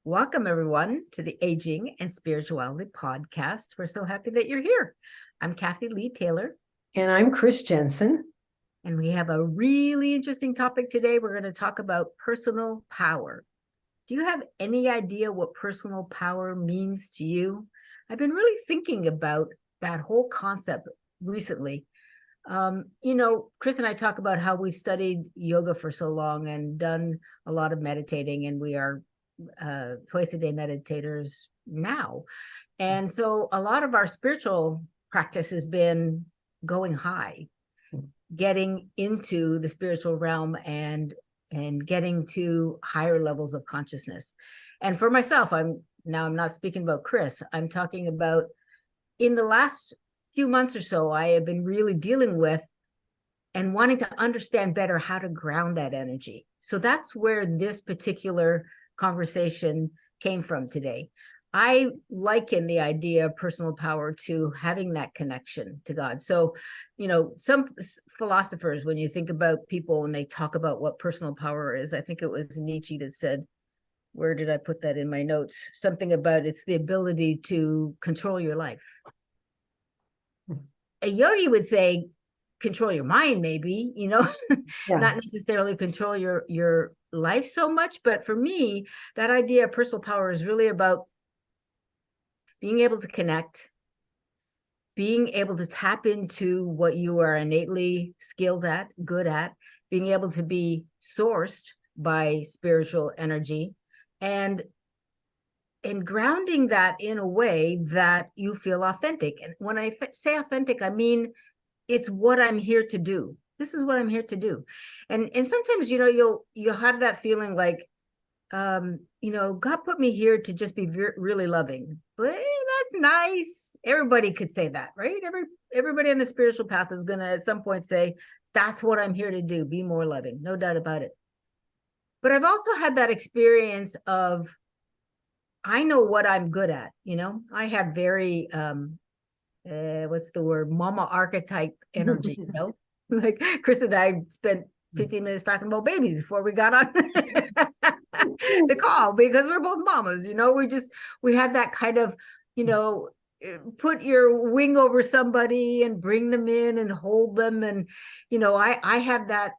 Welcome, everyone, to the Aging and Spirituality podcast. We're so happy that you're here. I'm Kathy Lee Taylor. And I'm Chris Jensen. And we have a really interesting topic today. We're going to talk about personal power. Do you have any idea what personal power means to you? I've been really thinking about that whole concept recently. Chris and I talk about how we've studied yoga for so long and done a lot of meditating, and we are twice a day meditators now. And so a lot of our spiritual practice has been going high, getting into the spiritual realm and getting to higher levels of consciousness. And for myself, I'm not speaking about Chris. I'm talking about in the last few months or so, I have been really dealing with and wanting to understand better how to ground that energy. So that's where this particular conversation came from today. I liken the idea of personal power to having that connection to God. So, some philosophers, when you think about people and they talk about what personal power is, I think it was Nietzsche that said, where did I put that in my notes? Something about it's the ability to control your life. A yogi would say, control your mind, maybe, not necessarily control your life so much. But for me, that idea of personal power is really about being able to connect, being able to tap into what you are innately skilled at, good at, being able to be sourced by spiritual energy, and grounding that in a way that you feel authentic. And when I say authentic, I mean, it's what I'm here to do. This is what I'm here to do. And sometimes, you'll have that feeling like, God put me here to just be really loving. But that's nice. Everybody could say that, right? Everybody on the spiritual path is going to at some point say, that's what I'm here to do. Be more loving. No doubt about it. But I've also had that experience of, I know what I'm good at. I have very, what's the word? Mama archetype energy, like Chris and I spent 15 minutes talking about babies before we got on the call, because we're both mamas, we have that kind of, put your wing over somebody and bring them in and hold them. And, I have that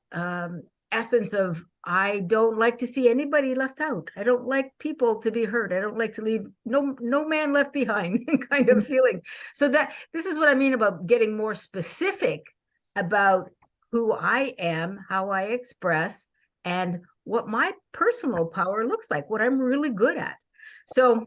essence of, I don't like to see anybody left out. I don't like people to be hurt. I don't like to leave no man left behind kind of feeling. So this is what I mean about getting more specific about who I am, how I express, and what my personal power looks like, what I'm really good at. So,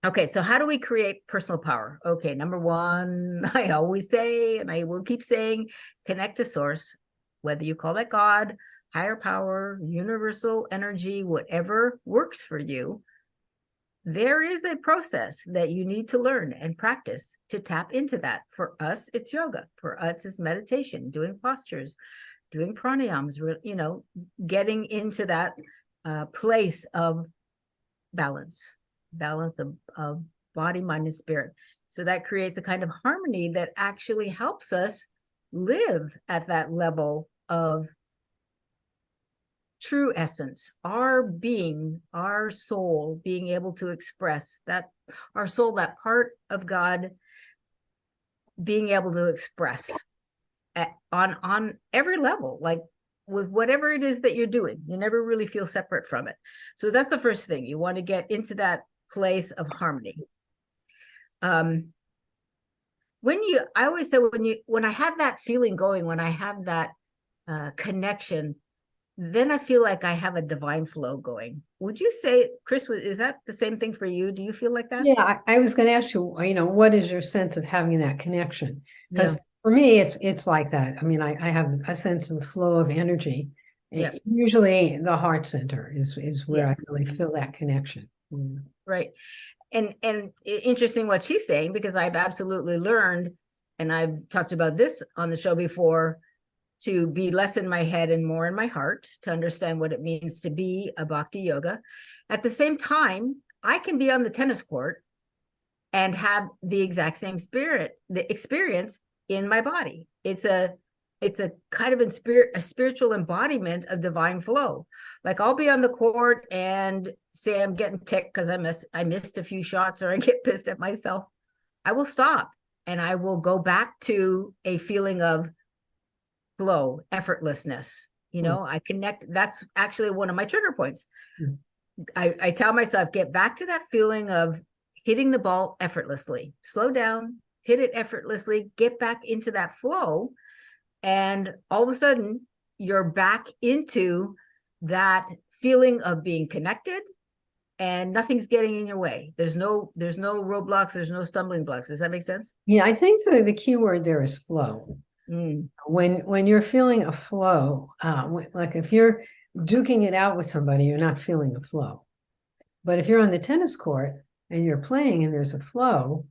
okay, so how do we create personal power? Okay, number one, I always say, and I will keep saying, connect to source, whether you call that God, higher power, universal energy, whatever works for you. There is a process that you need to learn and practice to tap into that. For us, it's yoga. For us, it's meditation, doing postures, doing pranayams, getting into that place of balance of body, mind, and spirit. So that creates a kind of harmony that actually helps us live at that level of true essence, our being, our soul, being able to express that, our soul, that part of God, being able to express on every level, like with whatever it is that you're doing. You never really feel separate from it. So that's the first thing. You want to get into that place of harmony. I always say when I have that feeling going, when I have that connection, then I feel like I have a divine flow going. Would you say, Chris, is that the same thing for you? Do you feel like that? Yeah, I was going to ask you, what is your sense of having that connection? Because for me, it's like that. I mean, I have a sense of flow of energy. Yeah. Usually the heart center is where I really feel that connection. Right. And interesting what she's saying, because I've absolutely learned, and I've talked about this on the show before, to be less in my head and more in my heart, to understand what it means to be a bhakti yoga. At the same time, I can be on the tennis court and have the exact same the experience in my body. It's a It's a kind of a spiritual embodiment of divine flow. Like I'll be on the court and say I'm getting ticked because I missed a few shots, or I get pissed at myself. I will stop and I will go back to a feeling of flow, effortlessness. I connect. That's actually one of my trigger points. I tell myself, get back to that feeling of hitting the ball effortlessly. Slow down, hit it effortlessly, get back into that flow. And all of a sudden, you're back into that feeling of being connected, and nothing's getting in your way. There's no roadblocks, there's no stumbling blocks. Does that make sense? Yeah, I think the key word there is flow. When you're feeling a flow, like if you're duking it out with somebody, you're not feeling a flow. But if you're on the tennis court and you're playing and there's a flow,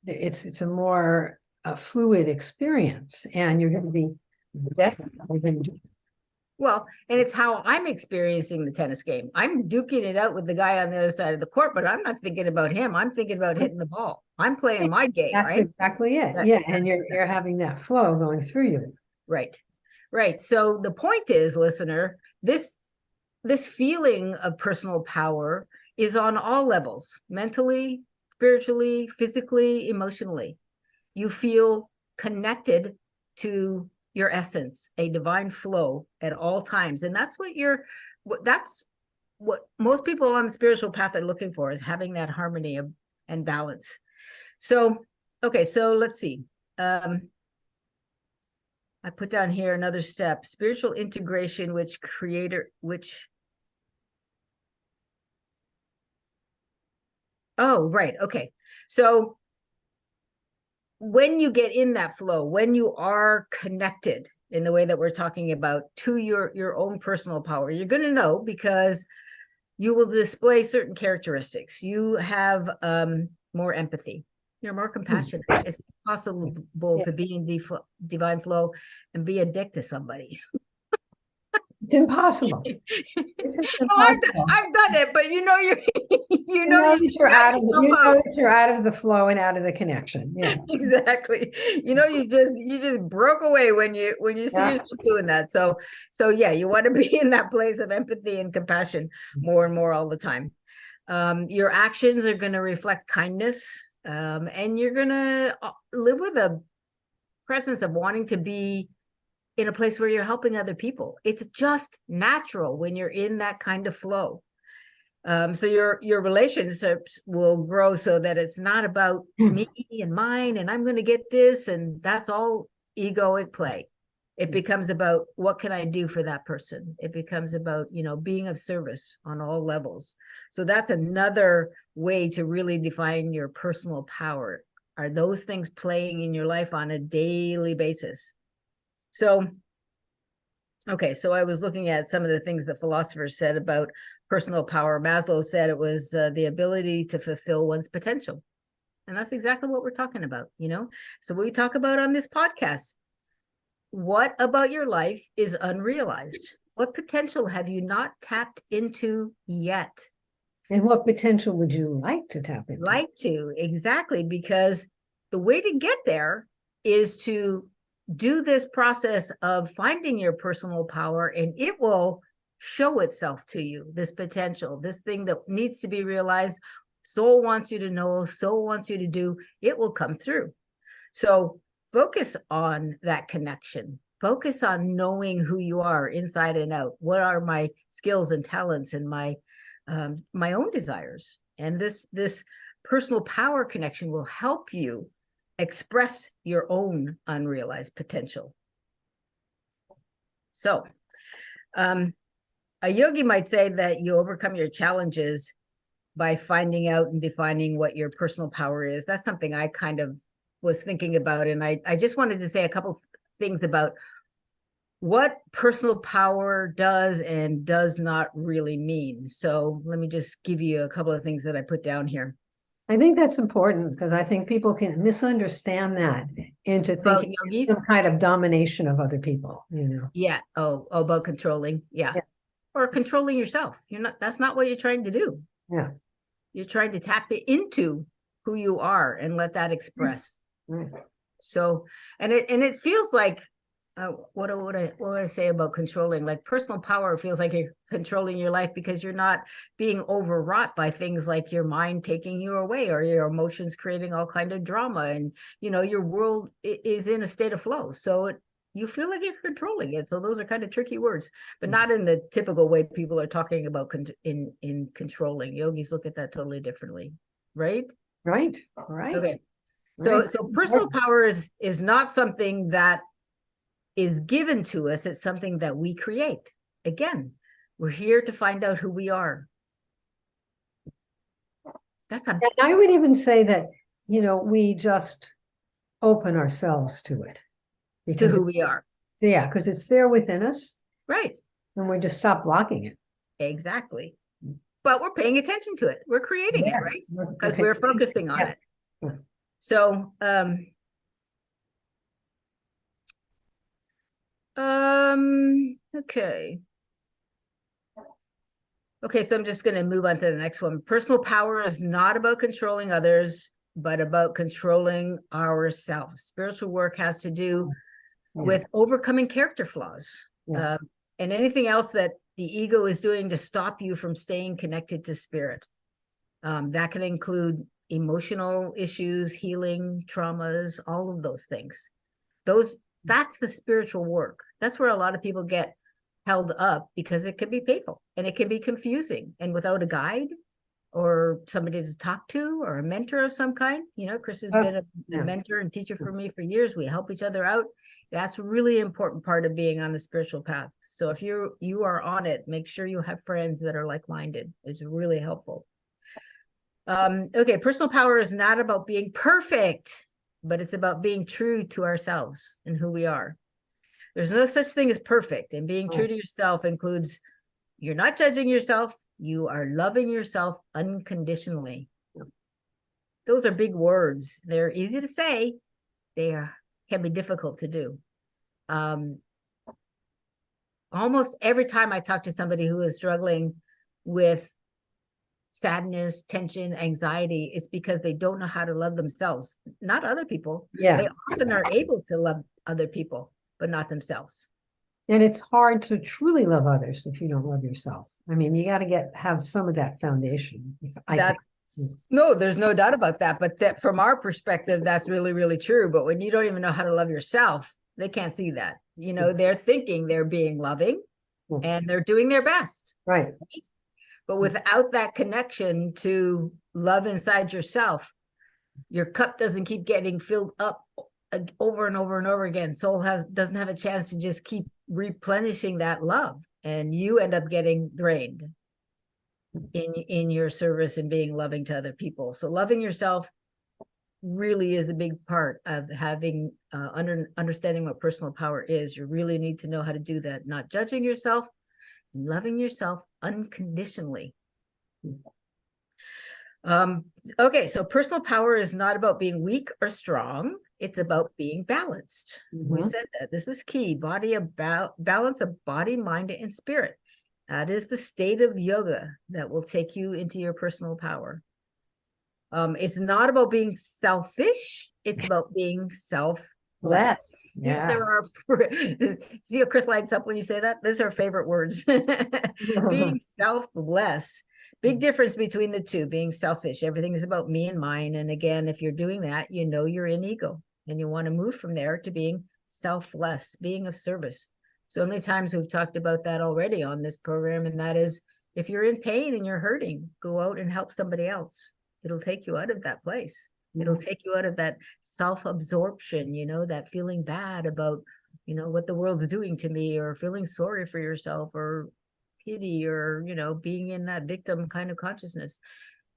it's a more fluid experience, and you're going to be better. Well, and it's how I'm experiencing the tennis game. I'm duking it out with the guy on the other side of the court, but I'm not thinking about him. I'm thinking about hitting the ball. I'm playing my game, That's right? Exactly it. Yeah, and you're having that flow going through you. Right. So the point is, listener, this feeling of personal power is on all levels: mentally, spiritually, physically, emotionally. You feel connected to your essence, a divine flow at all times. And that's what most people on the spiritual path are looking for, is having that harmony and balance. So, okay, so let's see. I put down here another step: spiritual integration, oh, right. Okay. So when you get in that flow, when you are connected in the way that we're talking about to your own personal power, you're going to know, because you will display certain characteristics. You have more empathy. You're more compassionate. It's possible to be in divine flow and be a dick to somebody. It's impossible. This is impossible. I've done it, but you know you're out of the flow and out of the connection. Yeah, exactly. You just broke away when you see yourself doing that. So yeah, you want to be in that place of empathy and compassion more and more all the time. Your actions are going to reflect kindness, and you're going to live with a presence of wanting to be in a place where you're helping other people. It's just natural when you're in that kind of flow. So your relationships will grow, so that it's not about me and mine and I'm going to get this, and that's all egoic play. It becomes about, what can I do for that person? It becomes about, being of service on all levels. So that's another way to really define your personal power. Are those things playing in your life on a daily basis? So, okay, so I was looking at some of the things that philosophers said about personal power. Maslow said it was the ability to fulfill one's potential. And that's exactly what we're talking about, So we talk about on this podcast, what about your life is unrealized? What potential have you not tapped into yet? And what potential would you like to tap into? Exactly, because the way to get there is to do this process of finding your personal power, and it will show itself to you, this potential, this thing that needs to be realized. Soul wants you to know, soul wants you to do, it will come through. So focus on that connection. Focus on knowing who you are inside and out. What are my skills and talents and my own desires? And this personal power connection will help you express your own unrealized potential. So, a yogi might say that you overcome your challenges by finding out and defining what your personal power is. That's something I kind of was thinking about. And I just wanted to say a couple things about what personal power does and does not really mean. So let me just give you a couple of things that I put down here. I think that's important, because I think people can misunderstand that into thinking some kind of domination of other people, Yeah. Oh, about controlling. Yeah. Or controlling yourself. That's not what you're trying to do. Yeah. You're trying to tap into who you are and let that express. Right. So, and it feels like what would I say about controlling? Like personal power feels like you're controlling your life because you're not being overwrought by things like your mind taking you away or your emotions creating all kind of drama, and your world is in a state of flow. So you feel like you're controlling it. So those are kind of tricky words, but not in the typical way people are talking about in controlling. Yogis look at that totally differently, right? Right. Okay. So personal power is not something that is given to us. It's something that we create. Again, we're here to find out who we are. And I would even say that, we just open ourselves to it. To who we are. Yeah, because it's there within us. Right. And we just stop blocking it. Exactly. But we're paying attention to it. We're creating it, right? Because we're focusing on it. Yeah. So, okay. Okay, so I'm just going to move on to the next one. Personal power is not about controlling others, but about controlling ourselves. Spiritual work has to do with overcoming character flaws, and anything else that the ego is doing to stop you from staying connected to spirit. That can include emotional issues, healing, traumas, all of those things. That's the spiritual work. That's where a lot of people get held up, because it can be painful and it can be confusing, and without a guide or somebody to talk to or a mentor of some kind. Chris has been a mentor and teacher for me for years. We help each other out. That's a really important part of being on the spiritual path. So if you are on it, make sure you have friends that are like-minded. It's really helpful. Okay, personal power is not about being perfect, but it's about being true to ourselves and who we are. There's no such thing as perfect, and being true to yourself includes you're not judging yourself, you are loving yourself unconditionally. Those are big words. They're easy to say. They can be difficult to do. Almost every time I talk to somebody who is struggling with sadness, tension, anxiety, it's because they don't know how to love themselves, not other people. They often are able to love other people, but not themselves. And it's hard to truly love others if you don't love yourself. I mean, you got to have some of that foundation. No, there's no doubt about that. But that from our perspective, that's really, really true. But when you don't even know how to love yourself, they can't see that. They're thinking they're being loving and they're doing their best. Right. But without that connection to love inside yourself, your cup doesn't keep getting filled up over and over and over again. Soul doesn't have a chance to just keep replenishing that love, and you end up getting drained in your service and being loving to other people. So loving yourself really is a big part of having understanding what personal power is. You really need to know how to do that, not judging yourself and loving yourself unconditionally. Okay, so personal power is not about being weak or strong. It's about being balanced. We said that. This is key. Balance of body, mind, and spirit. That is the state of yoga that will take you into your personal power. It's not about being selfish. It's about being selfless. Yeah. There are see how Chris lights up when you say that? Those are favorite words. Being selfless. Big difference between the two. Being selfish, everything is about me and mine. And again, if you're doing that, you're in ego, and you want to move from there to being selfless, being of service. So many times we've talked about that already on this program, and that is, if you're in pain and you're hurting, go out and help somebody else. It'll take you out of that place. It'll take you out of that self-absorption, that feeling bad about, what the world's doing to me, or feeling sorry for yourself, or pity, or, being in that victim kind of consciousness.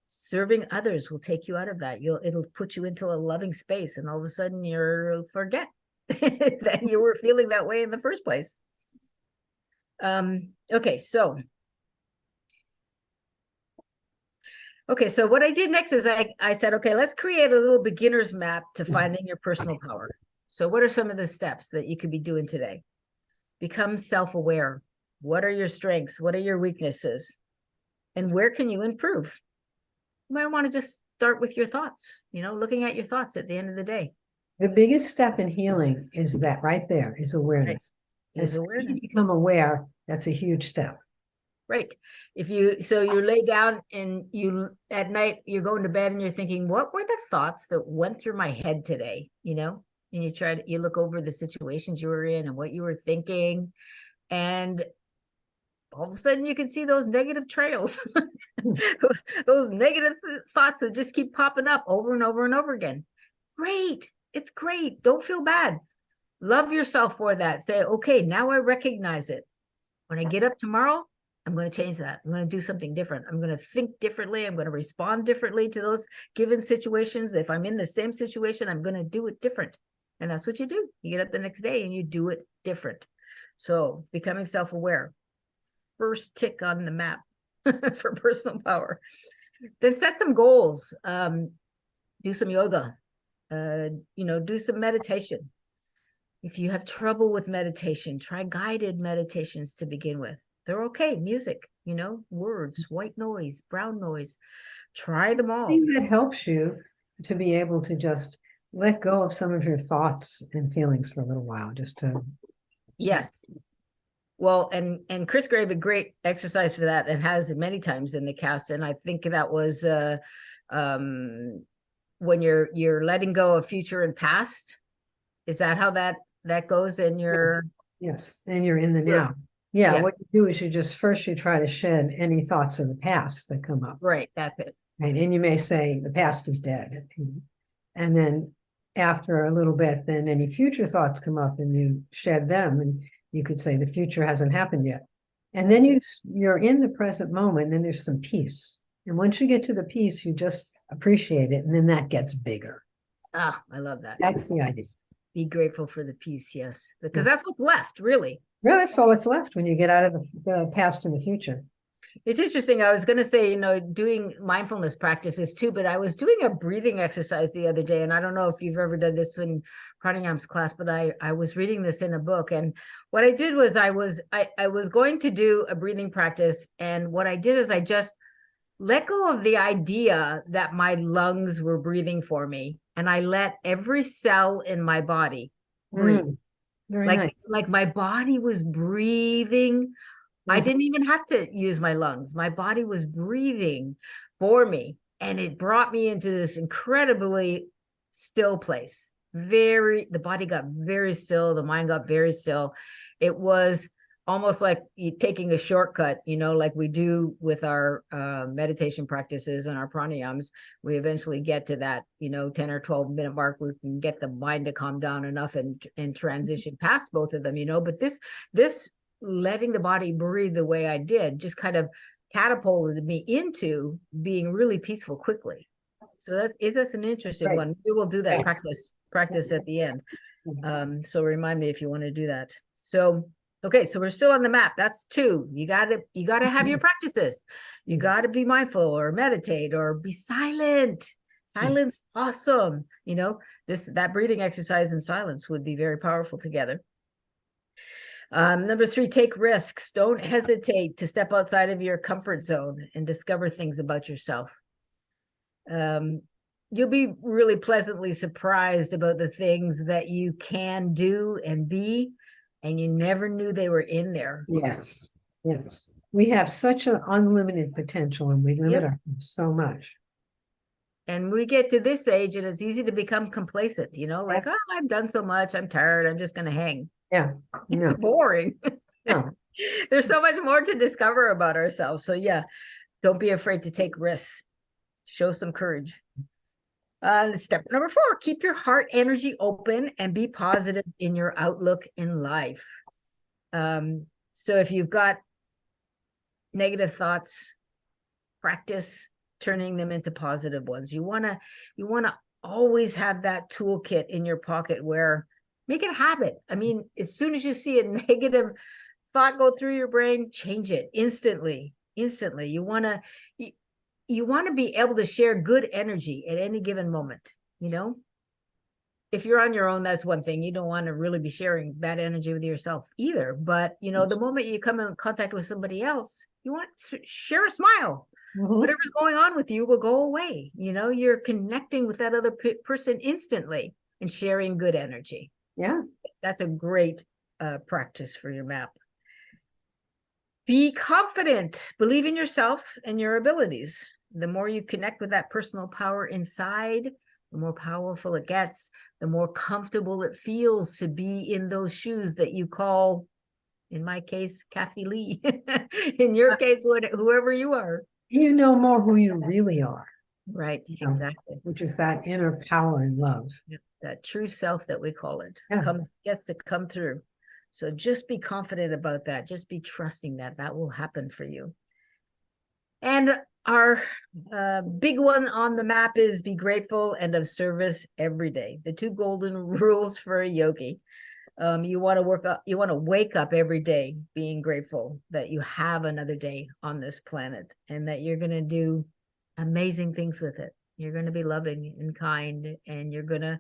Serving others will take you out of that. It'll put you into a loving space, and all of a sudden you'll forget that you were feeling that way in the first place. Okay, so what I did next is I said, okay, let's create a little beginner's map to finding your personal power. So what are some of the steps that you could be doing today? Become self-aware. What are your strengths? What are your weaknesses? And where can you improve? You might want to just start with your thoughts, looking at your thoughts at the end of the day. The biggest step in healing is that right there is awareness. Right. Is As awareness. you become aware, that's a huge step. Right. If you, so you lay down and you, at night, you're going to bed and you're thinking, what were the thoughts that went through my head today? You know, and you try to, you look over the situations you were in and what you were thinking. And all of a sudden you can see those negative trails, those negative thoughts that just keep popping up over and over and over again. Great. It's great. Don't feel bad. Love yourself for that. Say, okay, now I recognize it. When I get up tomorrow, I'm going to change that. I'm going to do something different. I'm going to think differently. I'm going to respond differently to those given situations. If I'm in the same situation, I'm going to do it different. And that's what you do. You get up the next day and you do it different. So becoming self-aware, first tick on the map for personal power. Then set some goals. Do some yoga. Do some meditation. If you have trouble with meditation, try guided meditations to begin with. They're okay. Music, words, white noise, brown noise. Try them all. That helps you to be able to just let go of some of your thoughts and feelings for a little while, just to. Yes. Well, and Chris gave a great exercise for that and has many times in the cast. And I think that was when you're letting go of future and past. Is that how that goes in your? Yes. And you're in the now. Yeah, what you do is you try to shed any thoughts of the past that come up. Right, that's it. Right. And you may say the past is dead. And then after a little bit, then any future thoughts come up and you shed them, and you could say the future hasn't happened yet. And then you're in the present moment, and then there's some peace. And once you get to the peace, you just appreciate it, and then that gets bigger. Ah, I love that. That's the idea. Be grateful for the peace, yes. Because that's what's left, really. Well, that's all that's left when you get out of the past and the future. It's interesting. I was going to say, doing mindfulness practices too, but I was doing a breathing exercise the other day. And I don't know if you've ever done this in pranayam's class, but I was reading this in a book. And what I did was I was going to do a breathing practice. And what I did is I just let go of the idea that my lungs were breathing for me. And I let every cell in my body breathe. Like my body was breathing. I didn't even have to use my lungs. My body was breathing for me. And it brought me into this incredibly still place. The body got very still. The mind got very still. It was almost like taking a shortcut, like we do with our meditation practices and our pranayams. We eventually get to that, 10 or 12 minute mark. We can get the mind to calm down enough and transition past both of them, but this letting the body breathe the way I did just kind of catapulted me into being really peaceful quickly. So that's an interesting one. We will do that practice at the end. So remind me if you want to do that. So, okay, so we're still on the map. That's 2. You gotta have your practices. You gotta be mindful or meditate or be silent. Silence, awesome. That breathing exercise in silence would be very powerful together. Number 3, take risks. Don't hesitate to step outside of your comfort zone and discover things about yourself. You'll be really pleasantly surprised about the things that you can do and be, and you never knew they were in there. Yes. We have such an unlimited potential, and we limit ourselves so much. And we get to this age and it's easy to become complacent, like, oh, I've done so much. I'm tired. I'm just going to hang. Yeah. No. It's boring. No. There's so much more to discover about ourselves. So don't be afraid to take risks. Show some courage. Step number 4, keep your heart energy open and be positive in your outlook in life. So if you've got negative thoughts, practice turning them into positive ones. You want to always have that toolkit in your pocket where make it a habit. I mean, as soon as you see a negative thought go through your brain, change it instantly. You want to be able to share good energy at any given moment. If you're on your own, that's one thing. You don't want to really be sharing bad energy with yourself either. But, the moment you come in contact with somebody else, you want to share a smile. Whatever's going on with you will go away. You're connecting with that other person instantly. and sharing good energy. Yeah. That's a great practice for your map. Be confident, believe in yourself and your abilities. The more you connect with that personal power inside, the more powerful it gets, the more comfortable it feels to be in those shoes that you call, in my case, Kathy Lee. In your case, whoever you are. You know more who you really are. Right, exactly. Which is that inner power and love. That true self that we call it, gets to come through. So just be confident about that. Just be trusting that that will happen for you. And our big one on the map is be grateful and of service every day. The 2 golden rules for a yogi. You want to wake up every day being grateful that you have another day on this planet and that you're going to do amazing things with it. You're going to be loving and kind, and you're going to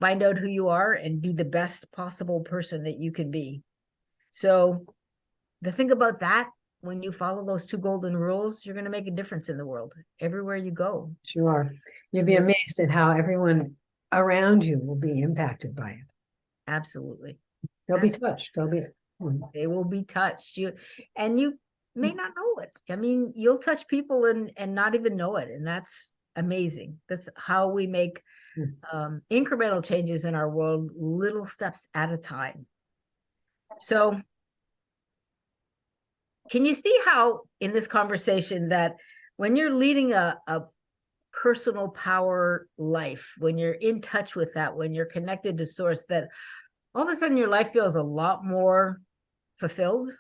find out who you are and be the best possible person that you can be. So the thing about that, when you follow those 2 golden rules, you're going to make a difference in the world everywhere you go. Sure. You'll be amazed at how everyone around you will be impacted by it. Absolutely. They'll be touched. They will be touched. You may not know it. I mean, you'll touch people and not even know it. And that's amazing. That's how we make incremental changes in our world, little steps at a time. So can you see how in this conversation that when you're leading a personal power life, when you're in touch with that, when you're connected to source, that all of a sudden your life feels a lot more fulfilled?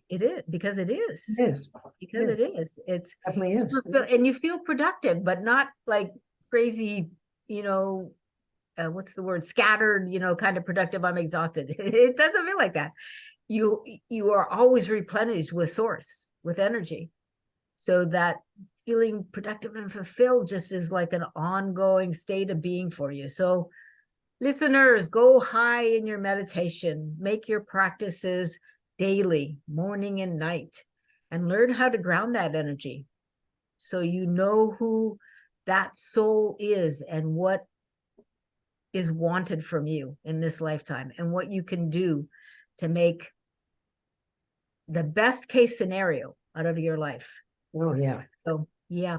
It is, because it is. It is. Because it is. It's definitely is. And you feel productive, but not like crazy, what's the word? Scattered, kind of productive. I'm exhausted. It doesn't feel like that. You are always replenished with source, with energy. So that feeling productive and fulfilled just is like an ongoing state of being for you. So listeners, go high in your meditation, make your practices daily, morning and night, and learn how to ground that energy. So you know who that soul is and what is wanted from you in this lifetime and what you can do to make the best case scenario out of your life. Oh, yeah. So, yeah.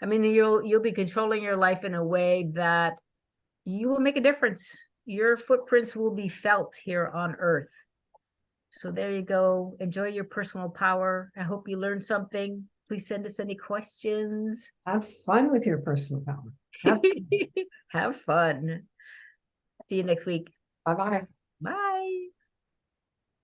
I mean, you'll be controlling your life in a way that you will make a difference. Your footprints will be felt here on Earth. So there you go. Enjoy your personal power. I hope you learned something. Please send us any questions. Have fun with your personal power. Have fun. See you next week. Bye-bye. Bye.